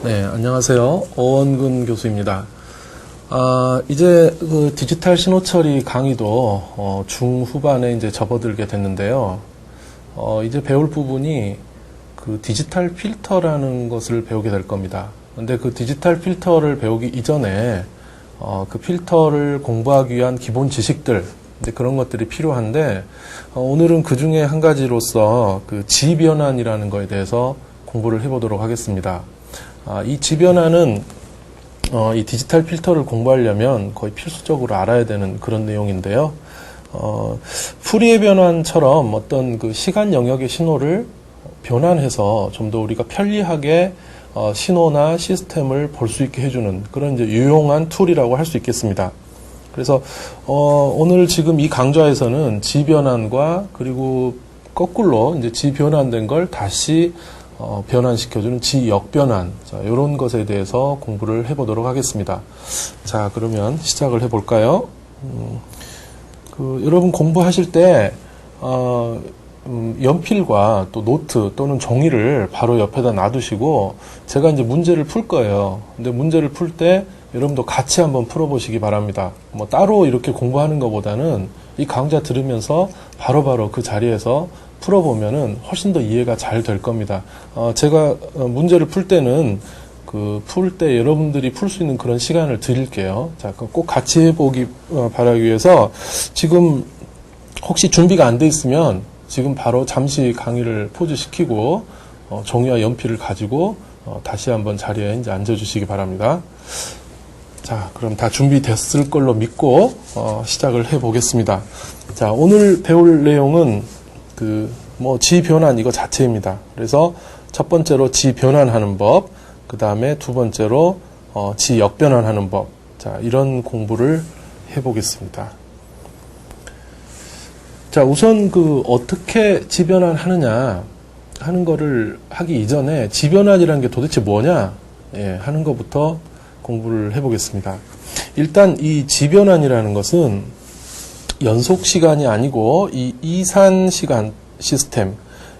네, 안녕하세요. 어원근 교수입니다. 이제 그 디지털 신호 처리 강의도 중후반에 이제 접어들게 됐는데요. 이제 배울 부분이 그 디지털 필터라는 것을 배우게 될 겁니다. 근데 그 디지털 필터를 배우기 이전에 그 필터를 공부하기 위한 기본 지식들, 이제 그런 것들이 필요한데, 오늘은 그 중에 한 가지로서 그 지변환이라는 거에 대해서 공부를 해보도록 하겠습니다. 이 지변환은 이 디지털 필터를 공부하려면 거의 필수적으로 알아야 되는 그런 내용인데요. 푸리에 변환처럼 어떤 그 시간 영역의 신호를 변환해서 좀 더 우리가 편리하게 신호나 시스템을 볼 수 있게 해주는 그런 이제 유용한 툴이라고 할 수 있겠습니다. 그래서 오늘 지금 이 강좌에서는 지변환과 그리고 거꾸로 이제 지변환된 걸 다시 변환시켜주는 지역변환, 자, 이런 것에 대해서 공부를 해보도록 하겠습니다. 자, 그러면 시작을 해볼까요? 여러분 공부하실 때 연필과 또 노트 또는 종이를 바로 옆에다 놔두시고 제가 이제 문제를 풀 거예요. 근데 문제를 풀 때 여러분도 같이 한번 풀어보시기 바랍니다. 뭐 따로 이렇게 공부하는 것보다는 이 강좌 들으면서 바로바로 그 자리에서 풀어보면은 훨씬 더 이해가 잘 될 겁니다. 제가 문제를 풀 때는 풀 때 여러분들이 풀 수 있는 그런 시간을 드릴게요. 자, 꼭 같이 해보기 바라기 위해서 지금 혹시 준비가 안 돼 있으면 지금 바로 잠시 강의를 포즈시키고 종이와 연필을 가지고 다시 한번 자리에 이제 앉아주시기 바랍니다. 자, 그럼 다 준비됐을 걸로 믿고 시작을 해보겠습니다. 자, 오늘 배울 내용은 지변환 이거 자체입니다. 그래서 첫 번째로 지변환하는 법, 그 다음에 두 번째로 지역변환하는 법. 자, 이런 공부를 해보겠습니다. 자, 우선 어떻게 지변환하느냐 하는 거를 하기 이전에 지변환이라는 게 도대체 뭐냐 하는 것부터 공부를 해보겠습니다. 일단 이 지변환이라는 것은 연속 시간이 아니고 이 이산 시간 시스템,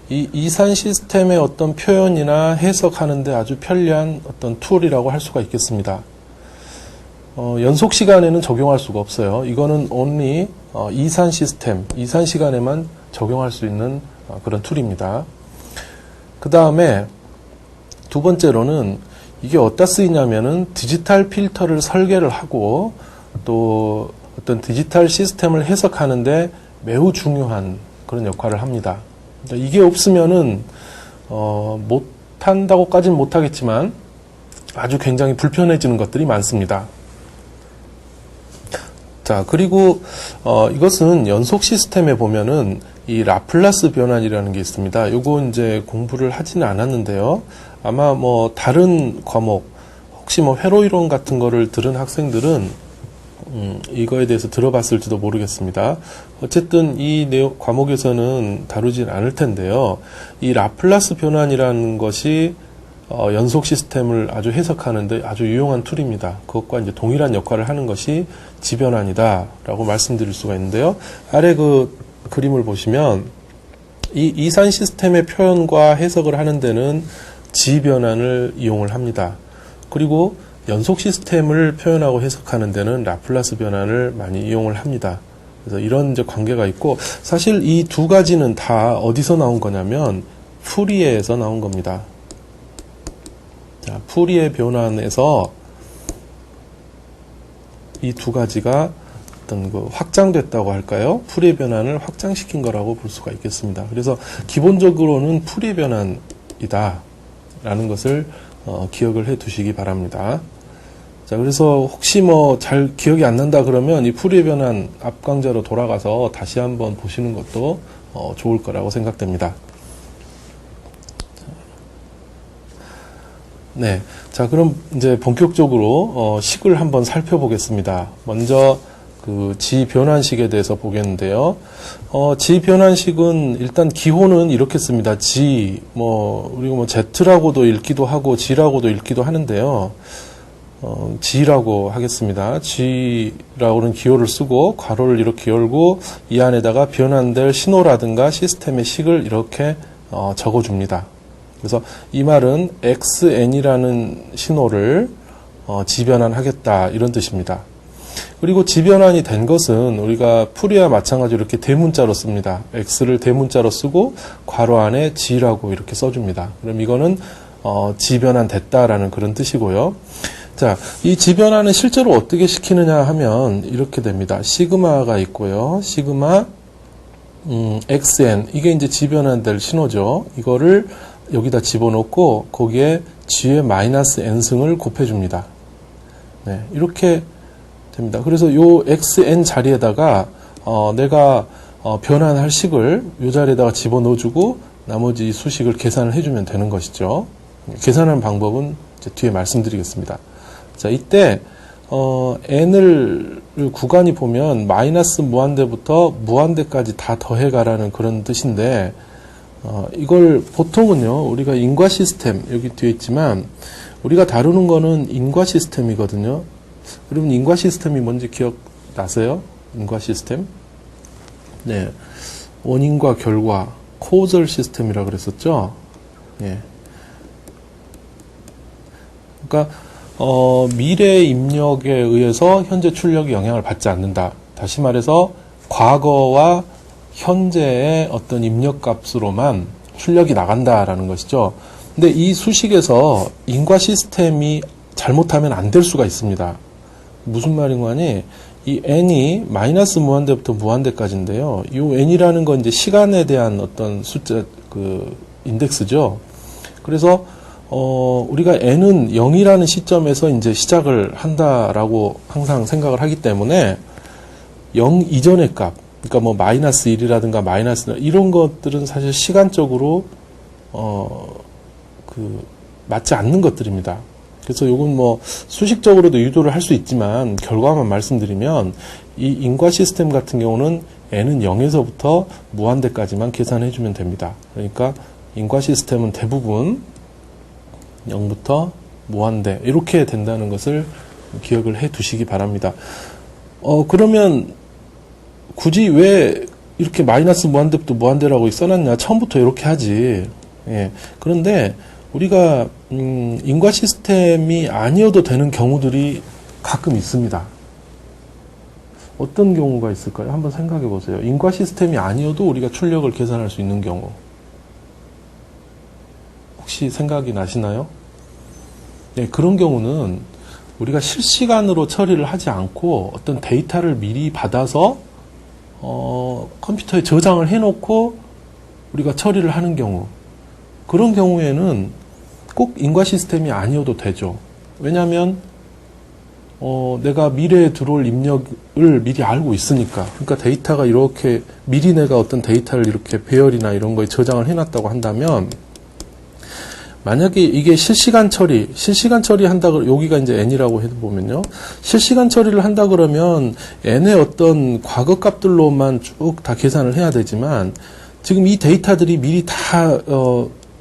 이 이산 시스템의 어떤 표현이나 해석하는데 아주 편리한 어떤 툴이라고 할 수가 있겠습니다. 연속 시간에는 적용할 수가 없어요. 이거는 only 이산 시스템, 이산 시간에만 적용할 수 있는 그런 툴입니다. 그 다음에 두 번째로는 이게 어디다 쓰이냐면은 디지털 필터를 설계를 하고 또 어떤 디지털 시스템을 해석하는데 매우 중요한 그런 역할을 합니다. 이게 없으면은 못한다고까지는 못하겠지만 아주 굉장히 불편해지는 것들이 많습니다. 자, 그리고 이것은 연속 시스템에 보면은 이 라플라스 변환이라는 게 있습니다. 요거 이제 공부를 하지는 않았는데요. 아마 다른 과목 혹시 회로 이론 같은 거를 들은 학생들은 이거에 대해서 들어봤을지도 모르겠습니다. 어쨌든 이 과목에서는 다루진 않을 텐데요. 이 라플라스 변환이라는 것이 연속 시스템을 아주 해석하는데 아주 유용한 툴입니다. 그것과 이제 동일한 역할을 하는 것이 지변환이다라고 말씀드릴 수가 있는데요. 아래 그림을 보시면 이 이산 시스템의 표현과 해석을 하는 데는 지변환을 이용을 합니다. 그리고 연속 시스템을 표현하고 해석하는 데는 라플라스 변환을 많이 이용을 합니다. 그래서 이런 이제 관계가 있고, 사실 이 두 가지는 다 어디서 나온 거냐면 푸리에에서 나온 겁니다. 자, 푸리에 변환에서 이 두 가지가 어떤 확장됐다고 할까요? 푸리에 변환을 확장시킨 거라고 볼 수가 있겠습니다. 그래서 기본적으로는 푸리에 변환이다 라는 것을 기억을 해 두시기 바랍니다. 자, 그래서 혹시 잘 기억이 안 난다 그러면 이 푸리에 변환 앞 강좌로 돌아가서 다시 한번 보시는 것도 좋을 거라고 생각됩니다. 네. 자, 그럼 이제 본격적으로 식을 한번 살펴보겠습니다. 먼저 지변환식에 대해서 보겠는데요. 지변환식은 일단 기호는 이렇게 씁니다. 우리가 Z라고도 읽기도 하고 G라고도 읽기도 하는데요. G라고 하겠습니다. G라고는 기호를 쓰고 괄호를 이렇게 열고 이 안에다가 변환될 신호라든가 시스템의 식을 이렇게 적어줍니다. 그래서 이 말은 xn이라는 신호를 지변환하겠다 이런 뜻입니다. 그리고 지변환이 된 것은 우리가 풀이와 마찬가지로 이렇게 대문자로 씁니다. x를 대문자로 쓰고 괄호 안에 g라고 이렇게 써줍니다. 그럼 이거는 지변환 됐다라는 그런 뜻이고요. 자, 이 지변환은 실제로 어떻게 시키느냐 하면 이렇게 됩니다. 시그마가 있고요. 시그마 xn 이게 이제 지변환될 신호죠. 이거를 여기다 집어넣고 거기에 g의 마이너스 n승을 곱해줍니다. 네, 이렇게 됩니다. 그래서 요 xn 자리에다가 내가 변환할 식을 요 자리에다가 집어넣어주고 나머지 수식을 계산을 해주면 되는 것이죠. 계산하는 방법은 이제 뒤에 말씀드리겠습니다. 자, 이때 n을 구간이 보면 마이너스 무한대부터 무한대까지 다 더해가라는 그런 뜻인데 이걸 보통은요 우리가 인과 시스템 여기 뒤에 있지만 우리가 다루는 거는 인과 시스템이거든요. 여러분 인과 시스템이 뭔지 기억나세요? 인과 시스템? 네, 원인과 결과 코절 시스템이라 그랬었죠. 예. 그러니까 미래 입력에 의해서 현재 출력이 영향을 받지 않는다. 다시 말해서 과거와 현재의 어떤 입력값으로만 출력이 나간다라는 것이죠. 근데 이 수식에서 인과 시스템이 잘못하면 안 될 수가 있습니다. 무슨 말인가 하니 이 n이 마이너스 무한대부터 무한대까지인데요. 이 n이라는 건 이제 시간에 대한 어떤 숫자 인덱스죠. 그래서 우리가 n은 0이라는 시점에서 이제 시작을 한다라고 항상 생각을 하기 때문에 0 이전의 값, 그러니까 뭐 마이너스 1이라든가 마이너스 이런 것들은 사실 시간적으로 맞지 않는 것들입니다. 그래서 요건 뭐 수식적으로도 유도를 할 수 있지만 결과만 말씀드리면 이 인과 시스템 같은 경우는 n은 0에서부터 무한대까지만 계산해 주면 됩니다. 그러니까 인과 시스템은 대부분 0부터 무한대 이렇게 된다는 것을 기억을 해 두시기 바랍니다. 그러면 굳이 왜 이렇게 마이너스 무한대부터 무한대라고 써놨냐? 처음부터 이렇게 하지. 예. 그런데 우리가 인과 시스템이 아니어도 되는 경우들이 가끔 있습니다. 어떤 경우가 있을까요? 한번 생각해 보세요. 인과 시스템이 아니어도 우리가 출력을 계산할 수 있는 경우. 혹시 생각이 나시나요? 네, 그런 경우는 우리가 실시간으로 처리를 하지 않고 어떤 데이터를 미리 받아서 컴퓨터에 저장을 해놓고 우리가 처리를 하는 경우, 그런 경우에는 꼭 인과 시스템이 아니어도 되죠. 왜냐하면 내가 미래에 들어올 입력을 미리 알고 있으니까. 그러니까 데이터가 이렇게 미리 내가 어떤 데이터를 이렇게 배열이나 이런 거에 저장을 해놨다고 한다면, 만약에 이게 실시간 처리 한다, 여기가 이제 n이라고 해보면요. 실시간 처리를 한다 그러면 n의 어떤 과거 값들로만 쭉 다 계산을 해야 되지만, 지금 이 데이터들이 미리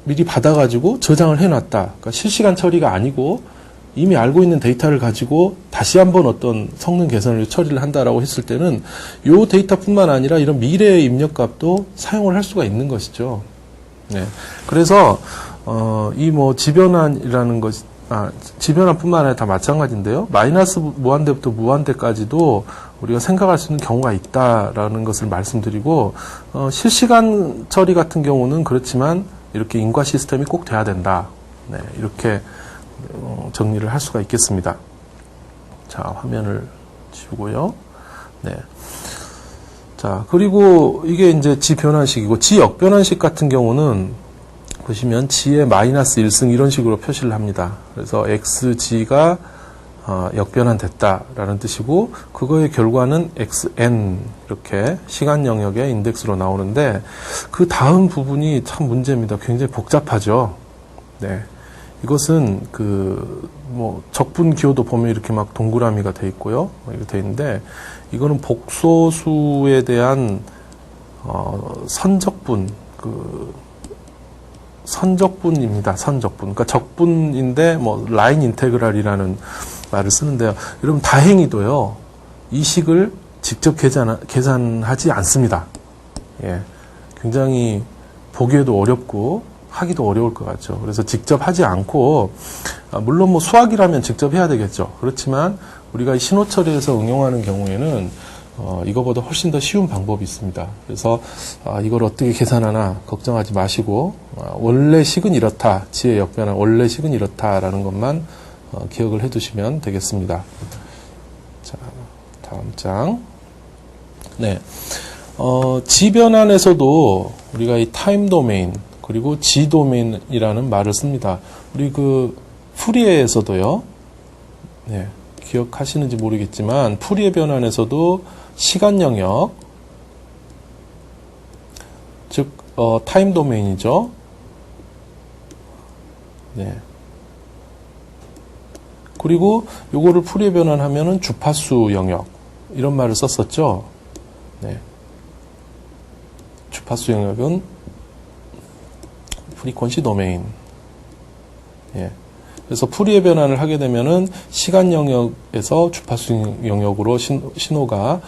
미리 받아가지고 저장을 해놨다. 그러니까 실시간 처리가 아니고 이미 알고 있는 데이터를 가지고 다시 한번 어떤 성능 개선을 처리를 한다라고 했을 때는 이 데이터뿐만 아니라 이런 미래의 입력값도 사용을 할 수가 있는 것이죠. 네. 그래서 이 뭐 지변환이라는 것, 지변환뿐만 아니라 다 마찬가지인데요. 마이너스 무한대부터 무한대까지도 우리가 생각할 수 있는 경우가 있다라는 것을 말씀드리고, 실시간 처리 같은 경우는 그렇지만 이렇게 인과 시스템이 꼭 돼야 된다. 네, 이렇게 정리를 할 수가 있겠습니다. 자, 화면을 지우고요. 네. 자, 그리고 이게 이제 지변환식이고, 지역변환식 같은 경우는 보시면 g의 마이너스 1승 이런 식으로 표시를 합니다. 그래서 xg가 역변환 됐다라는 뜻이고, 그거의 결과는 xn 이렇게 시간 영역의 인덱스로 나오는데, 그 다음 부분이 참 문제입니다. 굉장히 복잡하죠. 네. 이것은 뭐 적분 기호도 보면 이렇게 막 동그라미가 돼 있고요. 이렇게 돼 있는데, 이거는 복소수에 대한 선적분, 선적분입니다. 선적분. 그러니까 적분인데 뭐 라인 인테그랄이라는 말을 쓰는데요. 여러분 다행히도요. 이 식을 직접 계산하지 않습니다. 예. 굉장히 보기에도 어렵고 하기도 어려울 것 같죠. 그래서 직접 하지 않고, 물론 뭐 수학이라면 직접 해야 되겠죠. 그렇지만 우리가 이 신호 처리에서 응용하는 경우에는 이거보다 훨씬 더 쉬운 방법이 있습니다. 그래서 이걸 어떻게 계산하나 걱정하지 마시고 원래 식은 이렇다, 지의 역변화 원래 식은 이렇다라는 것만 기억을 해두시면 되겠습니다. 자, 다음 장. 네, 지변환에서도 우리가 이 타임 도메인 그리고 지 도메인이라는 말을 씁니다. 우리 그 푸리에에서도요. 네, 기억하시는지 모르겠지만 푸리에 변환에서도 시간 영역, 즉 타임 도메인이죠. 네. 그리고 요거를 푸리에 변환하면은 주파수 영역 이런 말을 썼었죠. 네. 주파수 영역은 프리퀀시 도메인. 예. 그래서 푸리에 변환을 하게 되면은 시간 영역에서 주파수 영역으로 신호가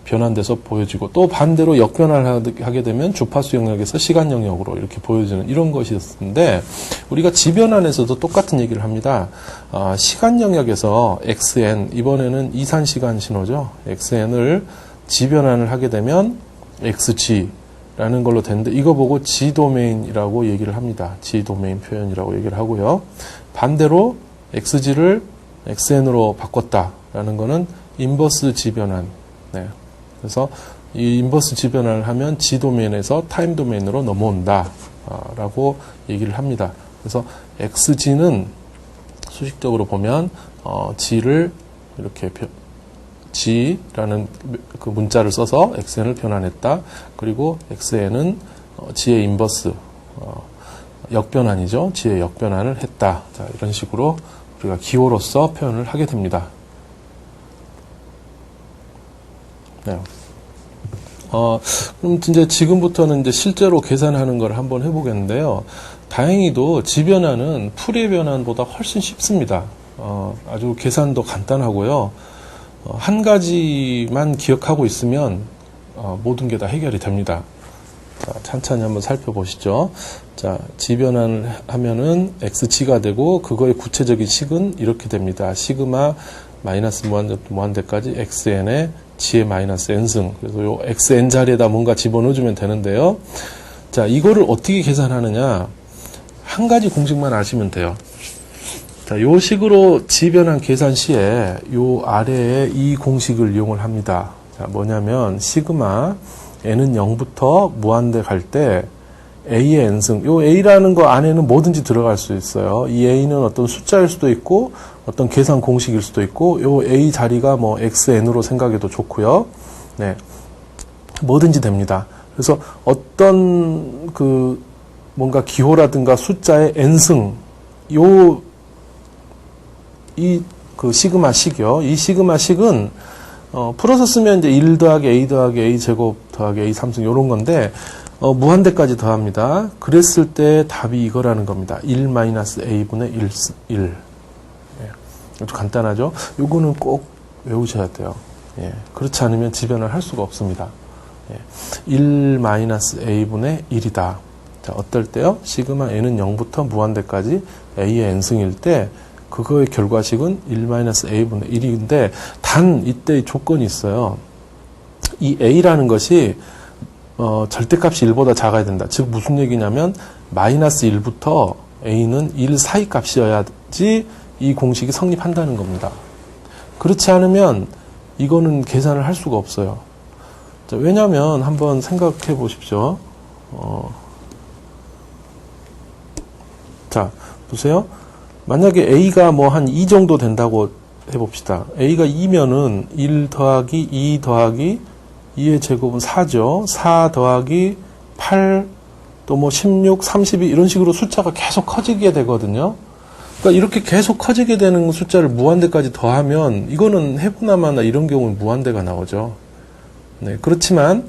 변환돼서 보여지고 또 반대로 역변환을 하게 되면 주파수 영역에서 시간 영역으로 이렇게 보여지는 이런 것이었는데 우리가 지변환에서도 똑같은 얘기를 합니다. 시간 영역에서 XN 이번에는 이산시간 신호죠. XN을 지변환을 하게 되면 XG라는 걸로 되는데 이거 보고 G도메인이라고 얘기를 합니다. G도메인 표현이라고 얘기를 하고요. 반대로 XG를 XN으로 바꿨다라는 거는 인버스 지변환. 네. 그래서 이 인버스 지변환을 하면 G도메인에서 타임 도메인으로 넘어온다 라고 얘기를 합니다. 그래서 XG는 수식적으로 보면 G를 이렇게 G라는 그 문자를 써서 XN을 변환했다. 그리고 XN은 G의 인버스 역변환이죠. G의 역변환을 했다. 자, 이런 식으로 우리가 기호로서 표현을 하게 됩니다. 네. 그럼 이제 지금부터는 이제 실제로 계산하는 걸 한번 해보겠는데요. 다행히도 지변환은 푸리에 변환보다 훨씬 쉽습니다. 아주 계산도 간단하고요. 한 가지만 기억하고 있으면 모든 게 다 해결이 됩니다. 자, 천천히 한번 살펴보시죠. 자, 지변환을 하면은 xg가 되고 그거의 구체적인 식은 이렇게 됩니다. 시그마 마이너스 무한대까지 xn의 g의 마이너스 n승. 그래서 요 xn 자리에다 뭔가 집어넣어주면 되는데요. 자, 이거를 어떻게 계산하느냐? 한 가지 공식만 아시면 돼요. 자, 요 식으로 지변환 계산 시에 요 아래에 이 공식을 이용을 합니다. 자, 뭐냐면 시그마 n은 0부터 무한대 갈 때 a의 n승. 요 a라는 거 안에는 뭐든지 들어갈 수 있어요. 이 a는 어떤 숫자일 수도 있고 어떤 계산 공식일 수도 있고 요 a 자리가 뭐 xn으로 생각해도 좋고요. 네. 뭐든지 됩니다. 그래서 어떤 그 뭔가 기호라든가 숫자의 n승 요 이 그 시그마 식이요. 이 시그마 식은 풀어서 쓰면 이제 1 더하기 a 더하기 a 제곱 더하기 a 3승 요런 건데 무한대까지 더합니다. 그랬을 때 답이 이거라는 겁니다. 1 마이너스 a분의 1. 예. 아주 간단하죠. 요거는 꼭 외우셔야 돼요. 예. 그렇지 않으면 지변을 할 수가 없습니다. 예. 1 마이너스 a분의 1이다. 자, 어떨 때요? 시그마 n은 0부터 무한대까지 a의 n승일 때 그거의 결과식은 1-a분의 1인데 단 이때 조건이 있어요. 이 a라는 것이 절대값이 1보다 작아야 된다. 즉 무슨 얘기냐면 마이너스 1부터 a는 1 사이 값이어야지 이 공식이 성립한다는 겁니다. 그렇지 않으면 이거는 계산을 할 수가 없어요. 자, 왜냐하면 한번 생각해 보십시오. 자, 보세요. 만약에 a가 뭐 한 2 정도 된다고 해봅시다. a가 2면은 1 더하기 2 더하기 2의 제곱은 4죠. 4 더하기 8, 또 뭐 16, 32 이런 식으로 숫자가 계속 커지게 되거든요. 그러니까 이렇게 계속 커지게 되는 숫자를 무한대까지 더하면 이거는 해보나마나 이런 경우는 무한대가 나오죠. 네, 그렇지만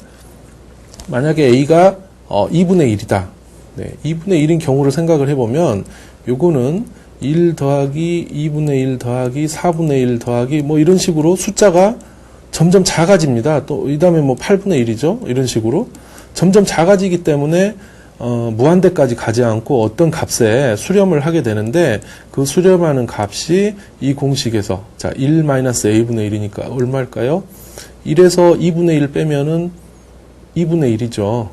만약에 a가 2분의 1이다. 네, 2분의 1인 경우를 생각을 해보면 요거는 1 더하기 2분의 1 더하기 4분의 1 더하기 뭐 이런 식으로 숫자가 점점 작아집니다. 또 이 다음에 뭐 8분의 1이죠. 이런 식으로 점점 작아지기 때문에 무한대까지 가지 않고 어떤 값에 수렴을 하게 되는데 그 수렴하는 값이 이 공식에서 자 1-a분의 1이니까 얼마일까요? 1에서 2분의 1 빼면은 2분의 1이죠.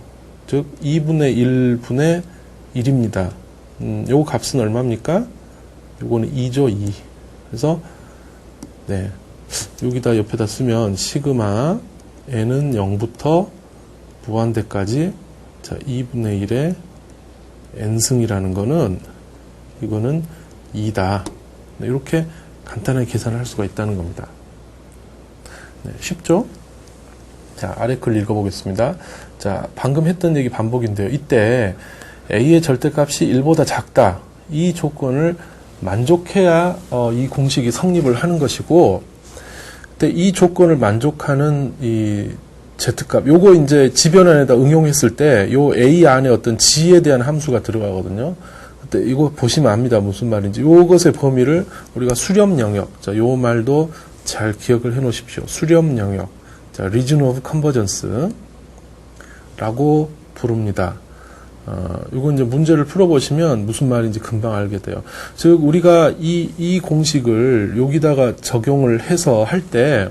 즉 2분의 1분의 1입니다. 요 값은 얼마입니까? 요거는 2죠. 2. 그래서 네 여기다 옆에다 쓰면 시그마 n은 0부터 무한대까지 자 2분의 1의 n승이라는 거는 이거는 2다. 네, 이렇게 간단하게 계산을 할 수가 있다는 겁니다. 네, 쉽죠? 자, 아래 글 읽어보겠습니다. 자, 방금 했던 얘기 반복인데요. 이때 a의 절대값이 1보다 작다. 이 조건을 만족해야 이 공식이 성립을 하는 것이고, 근데 이 조건을 만족하는 이 z값, 요거 이제 지변환에다 응용했을 때, 요 a 안에 어떤 g에 대한 함수가 들어가거든요. 그때 이거 보시면 압니다. 무슨 말인지. 요것의 범위를 우리가 수렴 영역, 자, 요 말도 잘 기억을 해 놓으십시오. 수렴 영역. 자, region of convergence 라고 부릅니다. 이건 이제 문제를 풀어보시면 무슨 말인지 금방 알게 돼요. 즉, 우리가 이 공식을 여기다가 적용을 해서 할 때,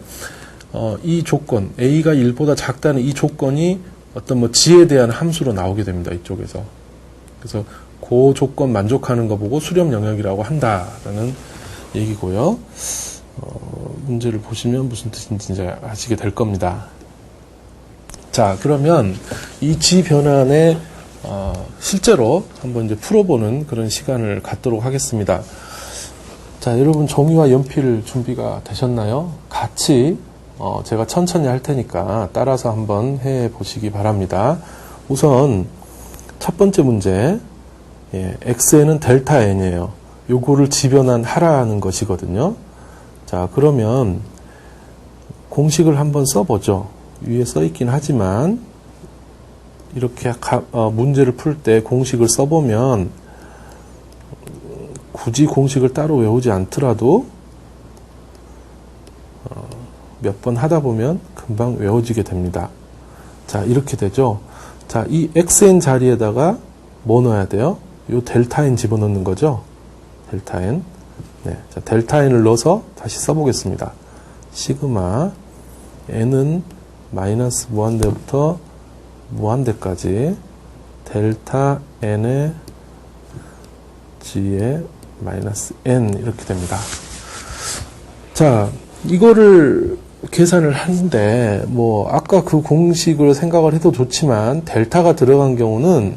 이 조건, a가 1보다 작다는 이 조건이 어떤 뭐 g에 대한 함수로 나오게 됩니다. 이쪽에서. 그래서 그 조건 만족하는 거 보고 수렴 영역이라고 한다라는 얘기고요. 문제를 보시면 무슨 뜻인지 이제 아시게 될 겁니다. 자, 그러면 이 g 변환에 실제로 한번 이제 풀어보는 그런 시간을 갖도록 하겠습니다. 자, 여러분 종이와 연필 준비가 되셨나요? 같이 제가 천천히 할 테니까 따라서 한번 해 보시기 바랍니다. 우선 첫 번째 문제, x에는 델타 n이에요. 요거를 지변환 하라는 것이거든요. 자, 그러면 공식을 한번 써보죠. 위에 써있긴 하지만 이렇게 문제를 풀 때 공식을 써보면 굳이 공식을 따로 외우지 않더라도 몇 번 하다 보면 금방 외워지게 됩니다. 자, 이렇게 되죠. 자, 이 xn 자리에다가 뭐 넣어야 돼요? 요 델타 n 집어넣는 거죠. 델타 n. 네, 자, 델타 n을 넣어서 다시 써보겠습니다. 시그마 n은 마이너스 무한대부터 무한대까지 델타 n의 g의 마이너스 n 이렇게 됩니다. 자, 이거를 계산을 하는데 뭐 아까 그 공식을 생각을 해도 좋지만 델타가 들어간 경우는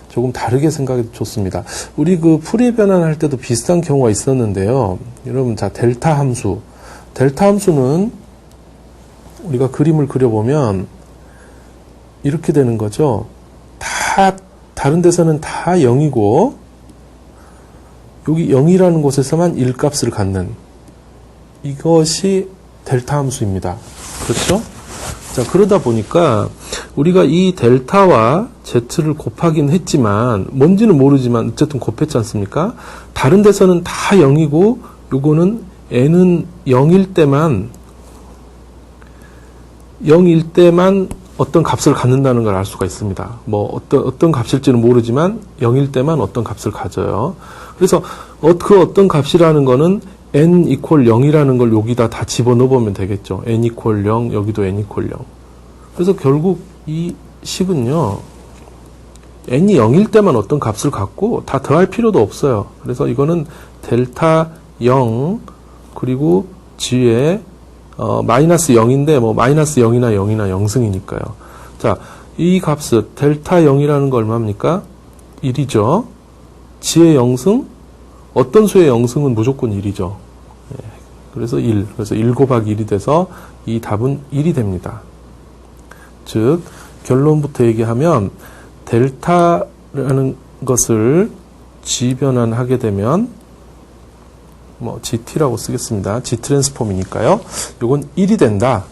조금 다르게 생각해도 좋습니다. 우리 그 풀이 변환할 때도 비슷한 경우가 있었는데요. 여러분, 자, 델타 함수. 델타 함수는 우리가 그림을 그려보면 이렇게 되는 거죠. 다른 데서는 다 0이고 여기 0이라는 곳에서만 1값을 갖는 이것이 델타 함수입니다. 그렇죠? 자, 그러다 보니까 우리가 이 델타와 z를 곱하긴 했지만 뭔지는 모르지만 어쨌든 곱했지 않습니까? 다른 데서는 다 0이고 요거는 n은 0일 때만 어떤 값을 갖는다는 걸 알 수가 있습니다. 뭐 어떤 값일지는 모르지만 0일 때만 어떤 값을 가져요. 그래서 그 어떤 값이라는 거는 n equal 0이라는 걸 여기다 다 집어넣어 보면 되겠죠. n equal 0, 여기도 n equal 0. 그래서 결국 이 식은요, n이 0일 때만 어떤 값을 갖고 다 더할 필요도 없어요. 그래서 이거는 델타 0 그리고 g에 마이너스 0인데 뭐 마이너스 0이나 0이나 0승이니까요. 자, 이 값은 델타 0이라는 거 얼마입니까? 1이죠. g의 0승? 어떤 수의 0승은 무조건 1이죠. 그래서 1. 그래서 1 곱하기 1이 돼서 이 답은 1이 됩니다. 즉, 결론부터 얘기하면 델타라는 것을 g 변환하게 되면 뭐 GT라고 쓰겠습니다. G 트랜스폼이니까요. 이건 1이 된다.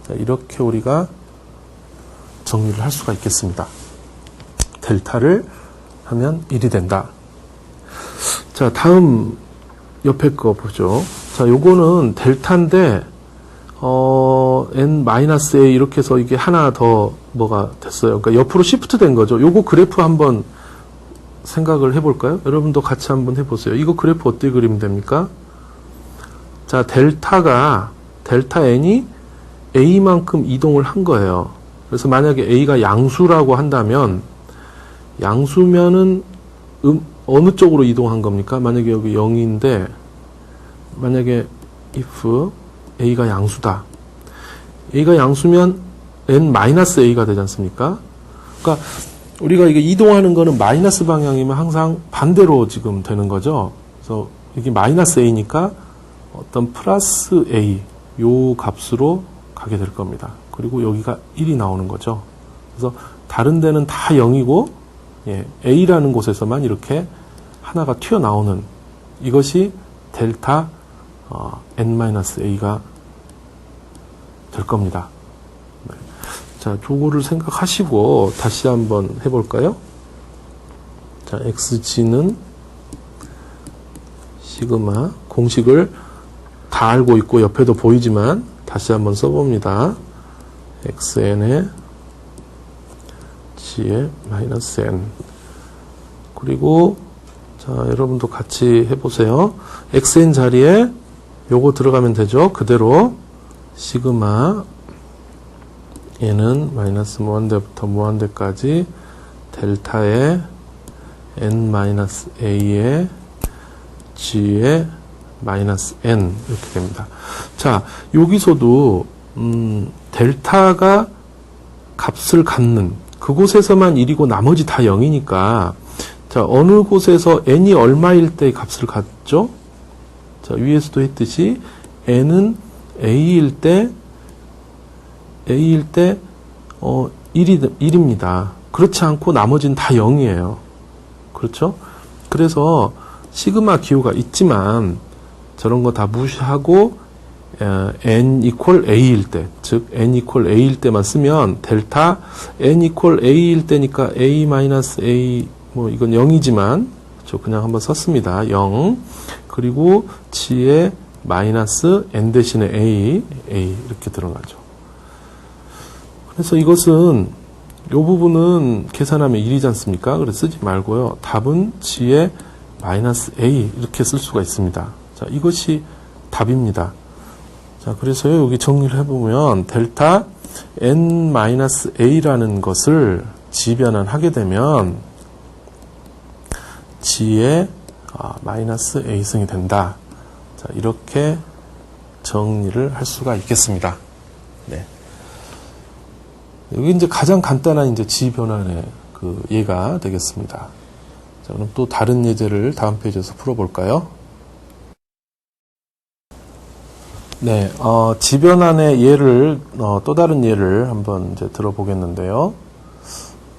자, 이렇게 우리가 정리를 할 수가 있겠습니다. 델타를 하면 1이 된다. 자, 다음 옆에 거 보죠. 자, 요거는 델타인데 n-a 이렇게 해서 이게 하나 더 뭐가 됐어요. 그러니까 옆으로 시프트 된 거죠. 요거 그래프 한번 생각을 해볼까요? 여러분도 같이 한번 해보세요. 이거 그래프 어떻게 그리면 됩니까? 자, 델타 n이 a만큼 이동을 한 거예요. 그래서 만약에 a가 양수라고 한다면, 양수면은 어느 쪽으로 이동한 겁니까? 만약에 여기 0인데, 만약에 if a가 양수다. a가 양수면 n-a가 되지 않습니까? 그러니까 우리가 이게 이동하는 거는 마이너스 방향이면 항상 반대로 지금 되는 거죠. 그래서 이게 마이너스 a니까 어떤 플러스 a 요 값으로 가게 될 겁니다. 그리고 여기가 1이 나오는 거죠. 그래서 다른 데는 다 0이고 a라는 곳에서만 이렇게 하나가 튀어나오는 이것이 델타 n-a가 될 겁니다. 네. 자, 요거를 생각하시고 다시 한번 해볼까요? 자, xg는 시그마 공식을 다 알고 있고 옆에도 보이지만 다시 한번 써봅니다. xn의 g의 마이너스 n 그리고 자, 여러분도 같이 해보세요. xn 자리에 요거 들어가면 되죠. 그대로 시그마 얘는 마이너스 무한대부터 무한대까지 델타의 n-a의 g의 마이너스 n 이렇게 됩니다. 자, 여기서도 델타가 값을 갖는 그곳에서만 1이고 나머지 다 0이니까 자, 어느 곳에서 n이 얼마일 때 값을 갖죠? 자, 위에서도 했듯이 n은 a일 때 1입니다. 그렇지 않고 나머지는 다 0이에요. 그렇죠? 그래서 시그마 기호가 있지만 저런 거 다 무시하고 n equal a일 때, 즉 n equal a일 때만 쓰면 델타 n equal a일 때니까 a 마이너스 a 뭐 이건 0이지만 저 그냥 한번 썼습니다. 0 그리고 g의 마이너스 n 대신에 a 이렇게 들어가죠. 그래서 이것은 이 부분은 계산하면 1이지 않습니까? 그래서 쓰지 말고요. 답은 g의 마이너스 a 이렇게 쓸 수가 있습니다. 자, 이것이 답입니다. 자, 그래서요, 여기 정리를 해보면 델타 n-a라는 것을 g 변환하게 되면 g의 마이너스 a승이 된다. 자, 이렇게 정리를 할 수가 있겠습니다. 네. 여기 이제 가장 간단한 이제 g 변환의 그 예가 되겠습니다. 자, 그럼 또 다른 예제를 다음 페이지에서 풀어볼까요? 네, g 변환의 예를 또 다른 예를 한번 이제 들어보겠는데요.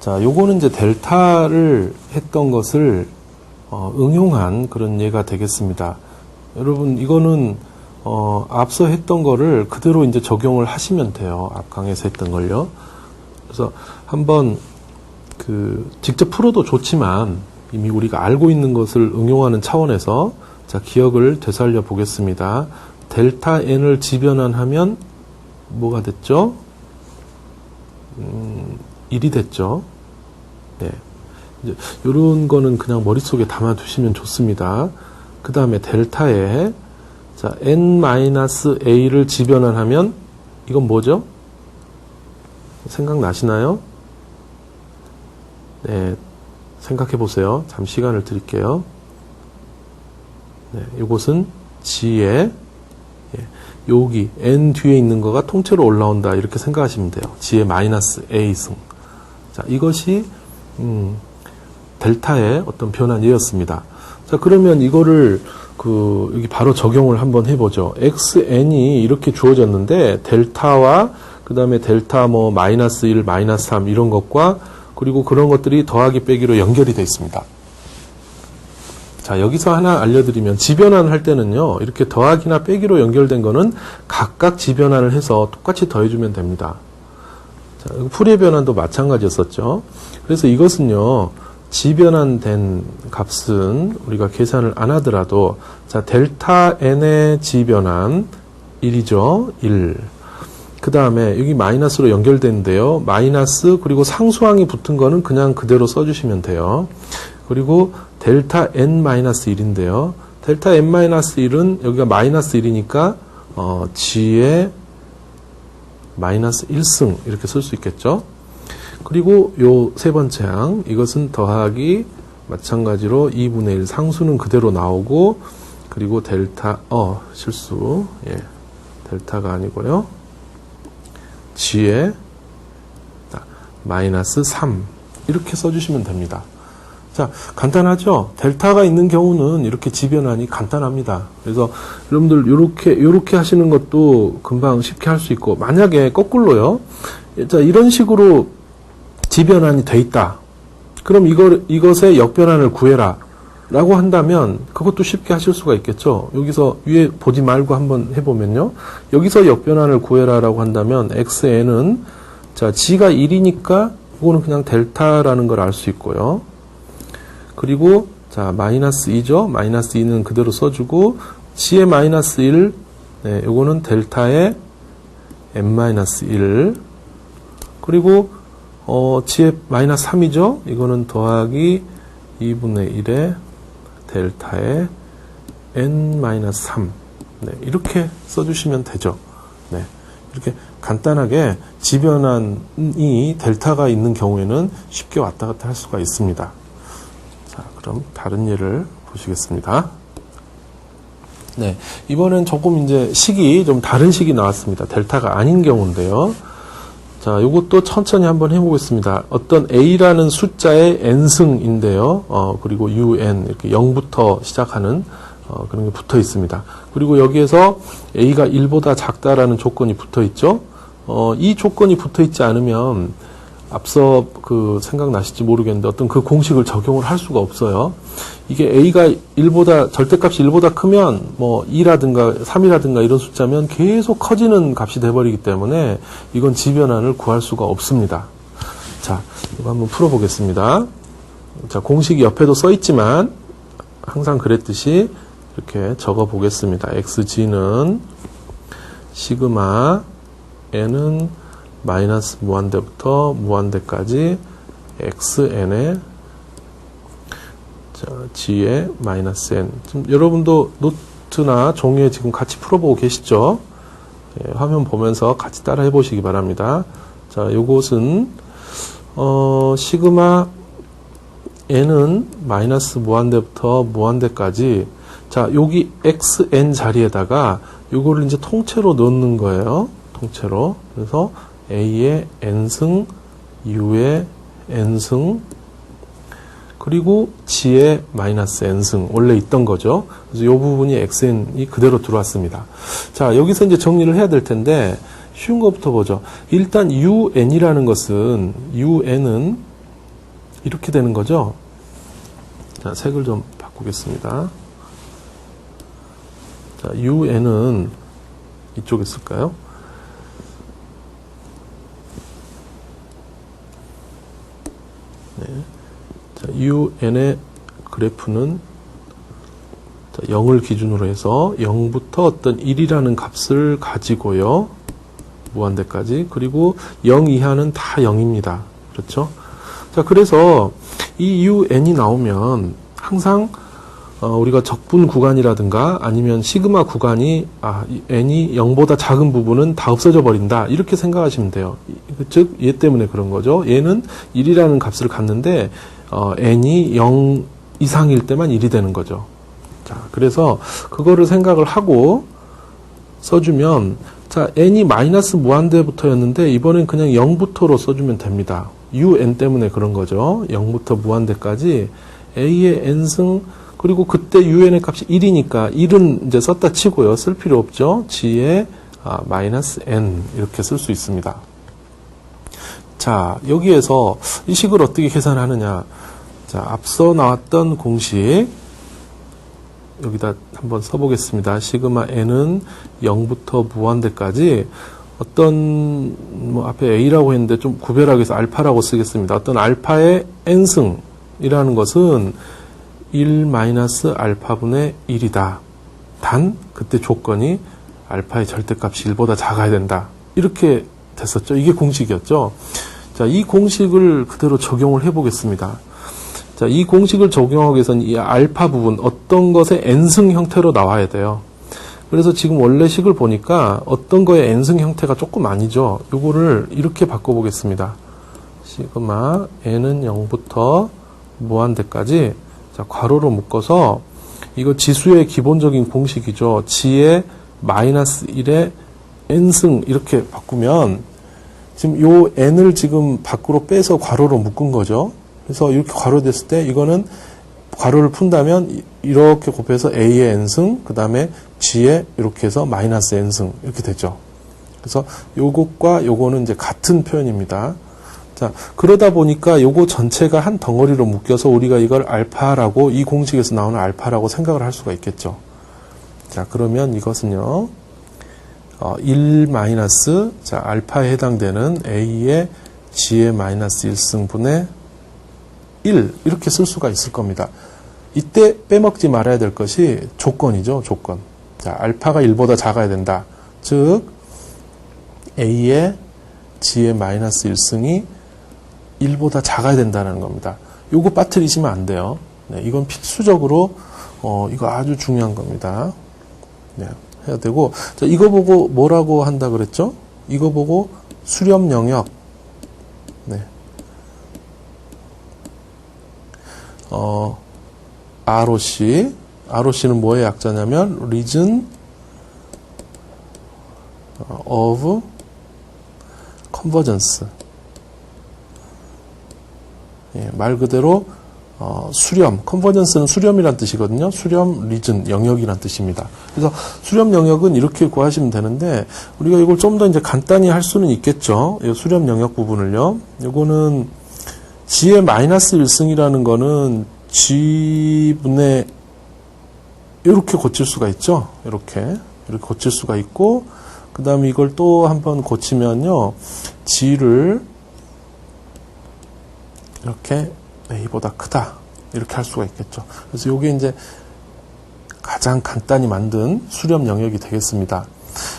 자, 요거는 이제 델타를 했던 것을 응용한 그런 예가 되겠습니다. 여러분, 이거는 앞서 했던 거를 그대로 이제 적용을 하시면 돼요. 앞 강에서 했던 걸요. 그래서 한번 직접 풀어도 좋지만 이미 우리가 알고 있는 것을 응용하는 차원에서 자, 기억을 되살려 보겠습니다. 델타 n을 지변환하면 뭐가 됐죠? 1이 됐죠. 네. 이제 이런 거는 그냥 머릿속에 담아두시면 좋습니다. 그 다음에 델타에 자, n-a를 지변환하면 이건 뭐죠? 생각나시나요? 네, 생각해 보세요. 잠시 시간을 드릴게요. 네, 이것은 g의 여기 n 뒤에 있는 거가 통째로 올라온다 이렇게 생각하시면 돼요. g의 마이너스 a승. 자, 이것이 델타의 어떤 변환 예였습니다. 자, 그러면 이거를 여기 바로 적용을 한번 해보죠. xn이 이렇게 주어졌는데 델타와 그 다음에 델타 뭐 마이너스 1, 마이너스 3 이런 것과 그리고 그런 것들이 더하기 빼기로 연결이 되어 있습니다. 자, 여기서 하나 알려드리면 지변환을 할 때는요, 이렇게 더하기나 빼기로 연결된 거는 각각 지변환을 해서 똑같이 더해주면 됩니다. 자, 풀이의 변환도 마찬가지였었죠. 그래서 이것은요, 지변환된 값은 우리가 계산을 안 하더라도, 자, 델타 n의 지변환, 1이죠. 1. 그 다음에 여기 마이너스로 연결되는데요. 마이너스 그리고 상수항이 붙은 거는 그냥 그대로 써주시면 돼요. 그리고 델타 n-1인데요. 델타 n-1은 여기가 마이너스 1이니까 g의 마이너스 1승 이렇게 쓸 수 있겠죠. 그리고 요 세 번째 항 이것은 더하기 마찬가지로 2분의 1 상수는 그대로 나오고 그리고 델타 실수 델타가 아니고요. g의 마이너스 3 이렇게 써주시면 됩니다. 자, 간단하죠? 델타가 있는 경우는 이렇게 지변환이 간단합니다. 그래서 여러분들 요렇게 하시는 것도 금방 쉽게 할 수 있고, 만약에 거꾸로요. 자, 이런 식으로 지변환이 돼 있다. 그럼 이것의 역변환을 구해라. 라고 한다면 그것도 쉽게 하실 수가 있겠죠. 여기서 위에 보지 말고 한번 해보면요. 여기서 역변환을 구해라 라고 한다면 xn은 자, g가 1이니까 이거는 그냥 델타라는 걸 알 수 있고요. 그리고 자 마이너스 2죠. 마이너스 2는 그대로 써주고 g의 마이너스 1 요거는 델타의 n-1 그리고 g의 마이너스 3이죠. 이거는 더하기 2분의 1의 델타의 n-3 이렇게 써주시면 되죠. 이렇게 간단하게 지변환이 델타가 있는 경우에는 쉽게 왔다 갔다 할 수가 있습니다. 자, 그럼 다른 예를 보시겠습니다. 이번엔 조금 이제 식이 좀 다른 식이 나왔습니다. 델타가 아닌 경우인데요. 자, 요것도 천천히 한번 해보겠습니다. 어떤 a라는 숫자의 n승인데요. 그리고 un 이렇게 0부터 시작하는 그런 게 붙어 있습니다. 그리고 여기에서 a가 1보다 작다라는 조건이 붙어 있죠. 이 조건이 붙어 있지 않으면 앞서 생각나실지 모르겠는데 어떤 그 공식을 적용을 할 수가 없어요. 이게 a가 1보다 절대값이 1보다 크면 뭐 2라든가 3이라든가 이런 숫자면 계속 커지는 값이 돼버리기 때문에 이건 지변환을 구할 수가 없습니다. 자, 이거 한번 풀어보겠습니다. 자, 공식이 옆에도 써 있지만 항상 그랬듯이 이렇게 적어 보겠습니다. xg는 시그마 n은 마이너스 무한대부터 무한대까지 xn의 g의 마이너스 n. 지금 여러분도 노트나 종이에 지금 같이 풀어보고 계시죠? 화면 보면서 같이 따라 해보시기 바랍니다. 자, 요것은 시그마 n은 마이너스 무한대부터 무한대까지 자, 여기 xn 자리에다가 요거를 이제 통째로 넣는 거예요. 통째로. 그래서 a의 n승, u의 n승, 그리고 g의 마이너스 n승. 원래 있던 거죠. 그래서 이 부분이 xn이 그대로 들어왔습니다. 자, 여기서 이제 정리를 해야 될 텐데, 쉬운 것부터 보죠. 일단 un이라는 것은, un은 이렇게 되는 거죠. 자, 색을 좀 바꾸겠습니다. 자, un은 이쪽에 쓸까요? 자, un의 그래프는 0을 기준으로 해서 0부터 어떤 1이라는 값을 가지고요. 무한대까지. 그리고 0 이하는 다 0입니다. 그렇죠? 자, 그래서 이 un이 나오면 항상 우리가 적분 구간이라든가 아니면 시그마 구간이 n이 0보다 작은 부분은 다 없어져 버린다. 이렇게 생각하시면 돼요. 즉, 얘 때문에 그런 거죠. 얘는 1이라는 값을 갖는데 n이 0 이상일 때만 1이 되는 거죠. 자, 그래서 그거를 생각을 하고 써주면 자, n이 마이너스 무한대부터였는데 이번엔 그냥 0부터로 써주면 됩니다. un 때문에 그런 거죠. 0부터 무한대까지 a의 n승 그리고 그때 un의 값이 1이니까 1은 이제 썼다 치고요. 쓸 필요 없죠. g의 마이너스 n 이렇게 쓸 수 있습니다. 자, 여기에서 이 식을 어떻게 계산하느냐. 자, 앞서 나왔던 공식 여기다 한번 써보겠습니다. 시그마 n은 0부터 무한대까지 어떤 앞에 a라고 했는데 좀 구별하기 위해서 알파라고 쓰겠습니다. 어떤 알파의 n승이라는 것은 1 마이너스 알파분의 1이다. 단 그때 조건이 알파의 절대값이 1보다 작아야 된다. 이렇게 됐었죠. 이게 공식이었죠. 자, 이 공식을 그대로 적용을 해보겠습니다. 자, 이 공식을 적용하기 위해서는 이 알파 부분, 어떤 것의 n승 형태로 나와야 돼요. 그래서 지금 원래 식을 보니까 어떤 거의 n승 형태가 조금 아니죠. 요거를 이렇게 바꿔보겠습니다. 시그마 n은 0부터 무한대까지, 자, 괄호로 묶어서 이거 지수의 기본적인 공식이죠. g의 마이너스 1의 n승 이렇게 바꾸면 지금 요 n을 지금 밖으로 빼서 괄호로 묶은 거죠. 그래서 이렇게 괄호 됐을 때 이거는 괄호를 푼다면 이렇게 곱해서 a의 n승, 그 다음에 g의 이렇게 해서 마이너스 n승 이렇게 되죠. 그래서 요것과 요거는 이제 같은 표현입니다. 자, 그러다 보니까 요거 전체가 한 덩어리로 묶여서 우리가 이걸 알파라고, 이 공식에서 나오는 알파라고 생각을 할 수가 있겠죠. 자, 그러면 이것은요, 1 마이너스, 자, 알파에 해당되는 a의 g의 마이너스 1승분의 1, 이렇게 쓸 수가 있을 겁니다. 이때 빼먹지 말아야 될 것이 조건이죠, 조건. 자, 알파가 1보다 작아야 된다. 즉, a의 g의 마이너스 1승이 1보다 작아야 된다는 겁니다. 요거 빠뜨리시면 안 돼요. 네, 이건 필수적으로, 이거 아주 중요한 겁니다. 네, 해야 되고, 자, 이거 보고 뭐라고 한다 그랬죠? 이거 보고 수렴 영역. 네. ROC는 뭐의 약자냐면 region of convergence. 예, 말 그대로 수렴, 컨버전스는 수렴이란 뜻이거든요. 수렴 리즌, 영역이란 뜻입니다. 그래서 수렴 영역은 이렇게 구하시면 되는데, 우리가 이걸 좀 더 이제 간단히 할 수는 있겠죠. 이 수렴 영역 부분을요. 요거는 g의 마이너스 1승이라는 거는 g분의 이렇게 고칠 수가 있죠. 이렇게 고칠 수가 있고, 그 다음에 이걸 또 한번 고치면요, g를 이렇게 a보다 크다, 이렇게 할 수가 있겠죠. 그래서 이게 이제 가장 간단히 만든 수렴 영역이 되겠습니다.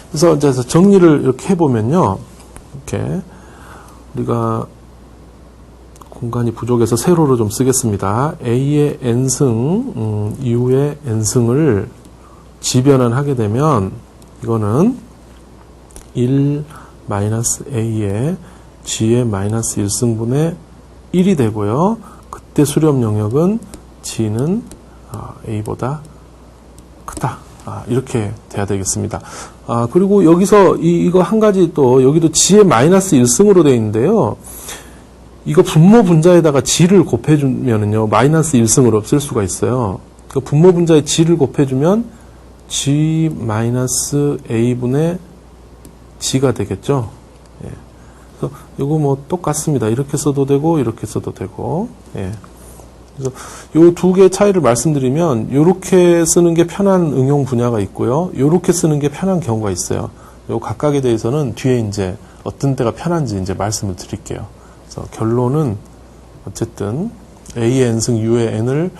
그래서 이제 정리를 이렇게 해보면요, 이렇게 우리가 공간이 부족해서 세로로 좀 쓰겠습니다. a의 n승, u의 n승을 지변환하게 되면 이거는 1 마이너스 a의 g의 마이너스 1승분의 1이 되고요. 그때 수렴 영역은 g는 a보다 크다. 이렇게 돼야 되겠습니다. 그리고 여기서 이거 한 가지 또, 여기도 g의 마이너스 1승으로 되어 있는데요. 이거 분모 분자에다가 g를 곱해주면은요, 마이너스 1승으로 쓸 수가 있어요. 그 분모 분자에 g를 곱해주면 g 마이너스 a분의 g가 되겠죠. 예. 그래서 이거 뭐 똑같습니다. 이렇게 써도 되고 이렇게 써도 되고. 예. 그래서 요 두 개의 차이를 말씀드리면, 요렇게 쓰는 게 편한 응용 분야가 있고요, 요렇게 쓰는 게 편한 경우가 있어요. 요 각각에 대해서는 뒤에 이제 어떤 때가 편한지 이제 말씀을 드릴게요. 그래서 결론은 어쨌든 a의 n승 u의 n을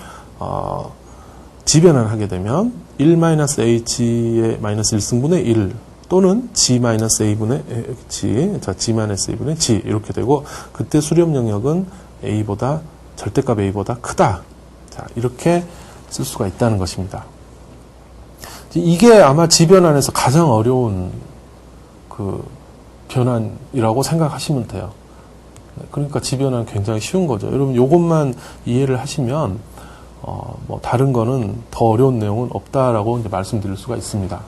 지변환하게 되면 1-ag의 마이너스 1승분의 1 또는 g-a분의 g, 자, g-a분의 g 이렇게 되고, 그때 수렴 영역은 a보다, 절대값 a보다 크다. 자, 이렇게 쓸 수가 있다는 것입니다. 이게 아마 지변환에서 가장 어려운 그 변환이라고 생각하시면 돼요. 그러니까 지변환은 굉장히 쉬운 거죠. 여러분 요것만 이해를 하시면 뭐 다른 거는 더 어려운 내용은 없다라고 이제 말씀드릴 수가 있습니다.